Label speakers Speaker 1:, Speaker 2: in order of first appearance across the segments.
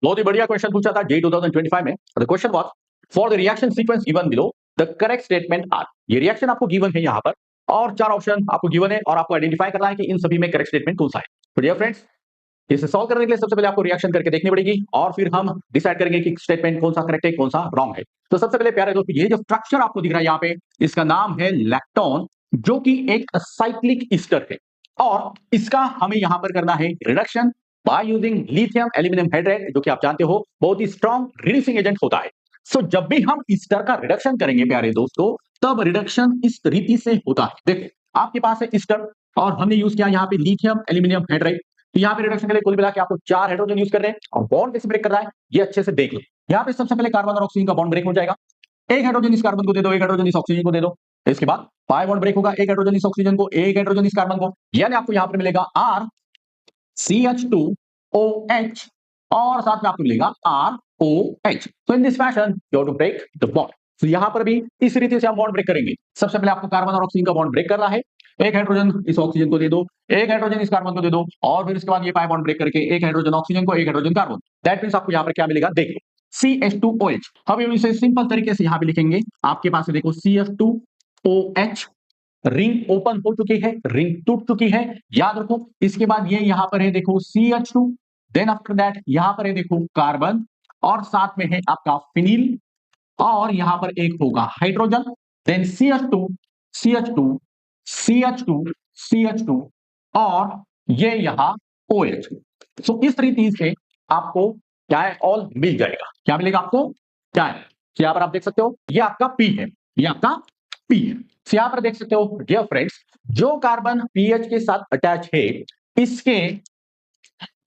Speaker 1: बहुत ही बढ़िया क्वेश्चन पूछा था जे 2025 में। The question was for the reaction sequence given below the correct statement are. ये रिएक्शन आपको गिवन है यहाँ पर और चार ऑप्शन आपको गिवन है और आपको आइडेंटिफाई करना है कि इन सभी में करेक्ट स्टेटमेंट कौन सा है। तो डियर फ्रेंड्स, इसे सॉल्व करने के लिए सबसे पहले आपको रिएक्शन करके देखनी पड़ेगी और फिर हम डिसाइड करेंगे कि स्टेटमेंट कौन सा करेक्ट है कौन सा रॉन्ग है। तो सबसे पहले प्यारे दोस्तों, ये जो स्ट्रक्चर आपको दिख रहा है यहाँ पे, इसका नाम है लैक्टोन, जो कि एक साइक्लिक ईस्टर है और इसका हमें यहां पर करना है reduction by using lithium aluminium hydride, जो कि आप जानते हो बहुत ही स्ट्रॉन्ग रिड्यूसिंग एजेंट होता है। सो जब भी हम ईस्टर का रिडक्शन करेंगे प्यारे दोस्तों, तब रिडक्शन इस रीति से होता है। देखिए आपके पास है ईस्टर और हमने यूज किया यहाँ पे लिथियम एल्यूमिनियम हाइड्राइड। तो यहाँ पे रिडक्शन के लिए कुल मिला के आपको 4 हाइड्रोजन यूज कर रहे हैं और बॉन्ड कैसे ब्रेक कर रहा है ये अच्छे से देख लो। यहाँ पे सबसे पहले कार्बन और ऑक्सीजन का बॉन्ड ब्रेक हो जाएगा। एक हाइड्रोजन इस कार्बन को दे दो, एक हाइड्रोजन इस ऑक्सीजन को दे दो। इसके बाद पाई बॉन्ड ब्रेक होगा, एक हाइड्रोजन इस ऑक्सीजन को, एक हाइड्रोजन इस कार्बन को, यानी आपको यहाँ पर मिलेगा RCH2OH और साथ में आपको मिलेगा ROH। तो in this fashion you have to break the bond. तो यहां पर भी इस रीति से हम बॉन्ड ब्रेक करेंगे। सबसे पहले आपको कार्बन और ऑक्सीजन का बॉन्ड ब्रेक करना है। एक हाइड्रोजन इस ऑक्सीजन को दे दो, एक हाइड्रोजन इस कार्बन को दे दो और फिर इसके बाद ये पाई बॉन्ड ब्रेक करके एक हाइड्रोजन ऑक्सीजन को, एक हाइड्रोजन कार्बन। दैट मींस आपको यहां पर क्या मिलेगा देखो, CH2OH। हम इसे सिंपल तरीके से यहां पे लिखेंगे। आपके पास है देखो CH2OH, रिंग ओपन हो चुकी है, रिंग टूट चुकी है, याद रखो। इसके बाद ये यहां पर है देखो CH2, देन आफ्टर दैट यहां पर है देखो कार्बन और साथ में है आपका फिनिल और यहां पर एक होगा hydrogen, then CH2 CH2 CH2 CH2 और ये यहां OH। सो इस तरीके से आपको क्या है ऑल मिल जाएगा। क्या मिलेगा आपको, क्या है यहां पर आप देख सकते हो, ये आपका P है, ये आपका P है। यहां पर देख सकते हो डियर फ्रेंड्स, जो कार्बन पीएच के साथ अटैच है इसके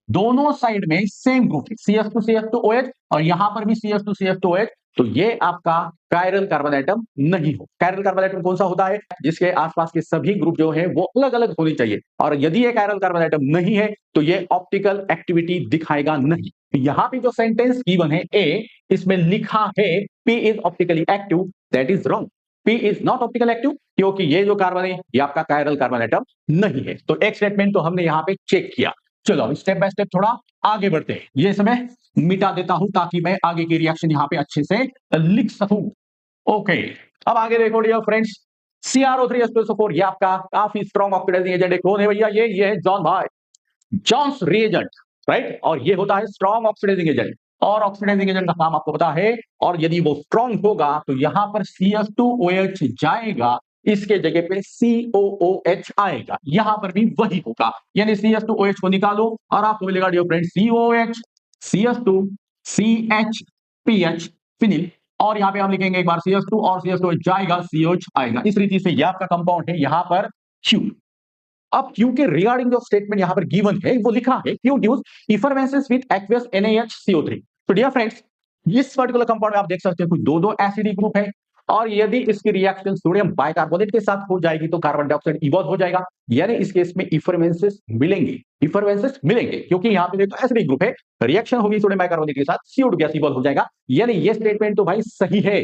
Speaker 1: दोनों साइड में सेम ग्रुप CH2 CH2OH और यहां पर भी CH2 CH2OH। तो ये आपका कायरल कार्बन एटम नहीं हो। कायरल कार्बन एटम कौन सा होता है, जिसके आसपास के सभी ग्रुप जो है वो अलग अलग होने चाहिए। और यदि ये कायरल कार्बन एटम नहीं है तो ये ऑप्टिकल एक्टिविटी दिखाएगा नहीं। यहां पे जो सेंटेंस गिवन है ए, इसमें लिखा है P is optically active, that is wrong. P is not optical active, क्योंकि ये जो कार्बन है ये आपका कायरल कार्बन एटम नहीं है। तो एक स्टेटमेंट तो हमने यहां पे चेक किया। चलो स्टेप बाय स्टेप थोड़ा आगे बढ़ते हैं। ये समय मिटा देता हूं ताकि मैं आगे की रिएक्शन यहां पे अच्छे से लिख सकूं। ओके, अब आगे देखो डियर फ्रेंड्स, CrO3H2SO4 ये आपका काफी स्ट्रॉन्ग ऑक्सीडाइजिंग एजेंट है। कौन है भैया, ये है जॉन भाई, जॉन्स रिएजेंट, राइट। और ये होता है स्ट्रॉन्ग ऑक्सीडाइजिंग एजेंट और ऑक्सीडाइजिंग एजेंट का काम आपको पता है। और यदि वो स्ट्रॉन्ग होगा तो यहां पर CH2OH जाएगा, इसके जगह पे COOH आएगा, यहां पर भी वही होगा। यानी CH2OH को निकालो और आपको मिलेगा dear friend COH CH2 CH phenyl और यहां पे हम लिखेंगे एक बार CH2 और CH2OH जाएगा, COH आएगा। इस रीति से यह आपका कंपाउंड है यहां पर Q। अब Q के रिगार्डिंग जो स्टेटमेंट यहां पर गिवन है वो लिखा है Q ड्यूस इफरवेंसेस विद एक्वियस NaHCO3। तो डियर फ्रेंड्स, इस पर्टिकुलर कंपाउंड में आप देख सकते हो कुछ दो एसिडिक ग्रुप है और यदि इसकी रिएक्शन सोडियम बाइकार्बोनेट के साथ हो जाएगी तो कार्बन डाइऑक्साइड इवॉल्व हो जाएगा। यानी इस केस में इफरवेंसेस मिलेंगे, इफरवेंसेस मिलेंगे क्योंकि यहां पे देखो एसिडिक ग्रुप है, रिएक्शन होगी सोडियम बाइकार्बोनेट के साथ, CO2 गैस इवॉल्व हो जाएगा। यानी ये स्टेटमेंट तो भाई सही है,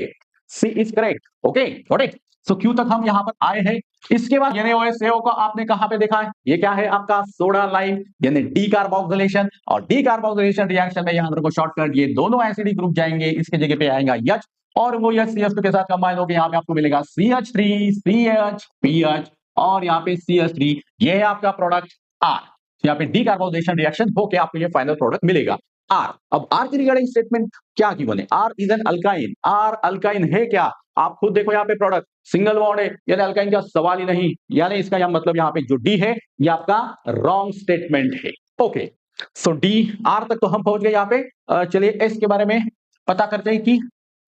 Speaker 1: C is correct. Okay got it. So Q तक हम यहां पर आए हैं। इसके बाद NaOH को आपने कहां पे देखा है, ये क्या है आपका सोडा लाइम, यानी डीकार्बोक्सिलेशन। और डीकार्बोक्सिलेशन रिएक्शन में यहां पर शॉर्टकट ये दोनों एसिडिक ग्रुप जाएंगे, इसके जगह पे आएगा H और वो H CH2 के साथ कंबाइन होकर यहां पे आपको मिलेगा CH3 CH PH और यहां पे CH3, ये है आपका प्रोडक्ट R। यहाँ पे डीकार्बोक्सिलेशन रिएक्शन होके आपको ये फाइनल प्रोडक्ट मिलेगा R। अब R की रिगार्डिंग स्टेटमेंट क्या की बने, R is an alkyne. R alkyne है क्या, आप खुद देखो यहाँ पे प्रोडक्ट सिंगल बॉन्ड है, यानी अल्काइन का सवाल ही नहीं। यानी इसका यह मतलब यहाँ पे जो D है ये आपका रॉन्ग स्टेटमेंट है। ओके, सो D R तक तो हम पहुंच गए यहाँ पे। चलिए S के बारे में पता करते हैं कि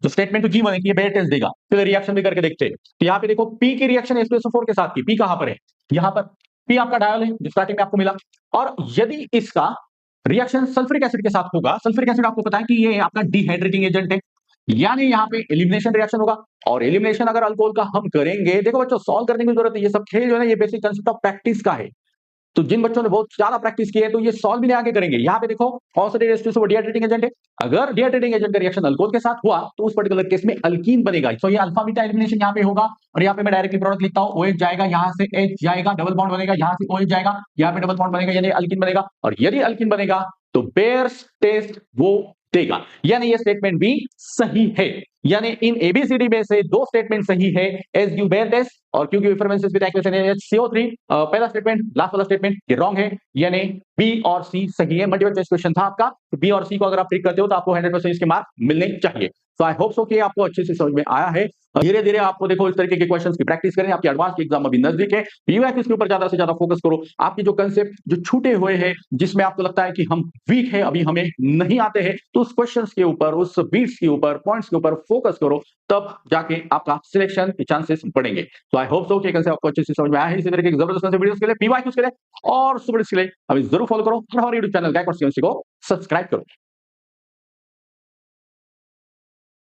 Speaker 1: जो स्टेटमेंट तो गिवन है कि ये बेयर टेस्ट देगा, फिर रिएक्शन भी करके देखते हैं। तो यहाँ पे देखो P की रिएक्शन H2SO4 के साथ की, P कहां पर है, यहाँ पर P आपका डायल है जो स्टार्टिंग में आपको मिला। और यदि इसका रिएक्शन सल्फ्यूरिक एसिड के साथ होगा, सल्फ्यूरिक एसिड आपको पता है कि ये आपका डिहाइड्रेटिंग एजेंट है, यानी यहाँ पे एलिमिनेशन रिएक्शन होगा। और एलिमिनेशन अगर अल्कोहल का हम करेंगे, देखो बच्चों सॉल्व करने की जरूरत है, ये सब खेल जो है ये बेसिक कंसेप्ट ऑफ प्रैक्टिस का है। तो जिन बच्चों ने बहुत ज्यादा प्रैक्टिस की है तो ये सॉल्व भी नहीं आगे करेंगे। यहाँ पे देखो डिहाइड्रेटिंग एजेंट है, अगर डिहाइड्रेटिंग एजेंट का रिएक्शन अल्कोहल के साथ हुआ तो उस पर्टिकुलर केस में अल्कीन बनेगा। तो ये अल्फा बीटा एलिमिनेशन यहाँ पे होगा और यहाँ पे मैं डायरेक्टली प्रोडक्ट लिखता हूँ, OH जाएगा, यहाँ से H जाएगा, डबल बॉन्ड बनेगा, यहाँ से OH जाएगा, यहाँ पे डबल बॉन्ड बनेगा यानी अल्कीन बनेगा। और यदि अल्कीन बनेगा तो बेयर्स टेस्ट वो देगा, यानी ये स्टेटमेंट भी सही है। यानी इन एबीसीडी में से दो स्टेटमेंट सही है, एज यू बेयर टेस्ट और क्योंकि रिफरेंसेस विद एक्यूरेसी इन HCO3, पहला स्टेटमेंट, लास्ट वाला स्टेटमेंट ये रॉन्ग है, यानी बी और सी सही है। मल्टीपल चॉइस क्वेश्चन था आपका, तो बी और सी को अगर आप टिक करते हो तो आपको 100% इसके मार्क मिलने चाहिए। तो आई होप सो कि आपको अच्छे से समझ में आया है। धीरे धीरे आपको देखो इस तरीके के क्वेश्चंस की प्रैक्टिस करें, आपकी एडवांस की एग्जाम अभी नजदीक है, पीवाईक्यू इसके ऊपर ज्यादा से ज्यादा फोकस करो। आपकी जो कंसेप्ट जो छूटे हुए हैं, जिसमें आपको लगता है कि हम वीक है, अभी हमें नहीं आते हैं, तो उस क्वेश्चंस के ऊपर, उस बीट्स के ऊपर, पॉइंट्स के ऊपर फोकस करो, तब जाके आपका सिलेक्शन के चांसेस बढ़ेंगे। तो आई होप सो कि कंसेप्ट आपको अच्छे से समझ में आया है। इसी तरीके की जबरदस्त वीडियोस के लिए, पीवाईक्यूज के लिए और सुपर के लिए अभी जरूर फॉलो करो और हमारे यूट्यूब चैनल गाइड को सब्सक्राइब करो।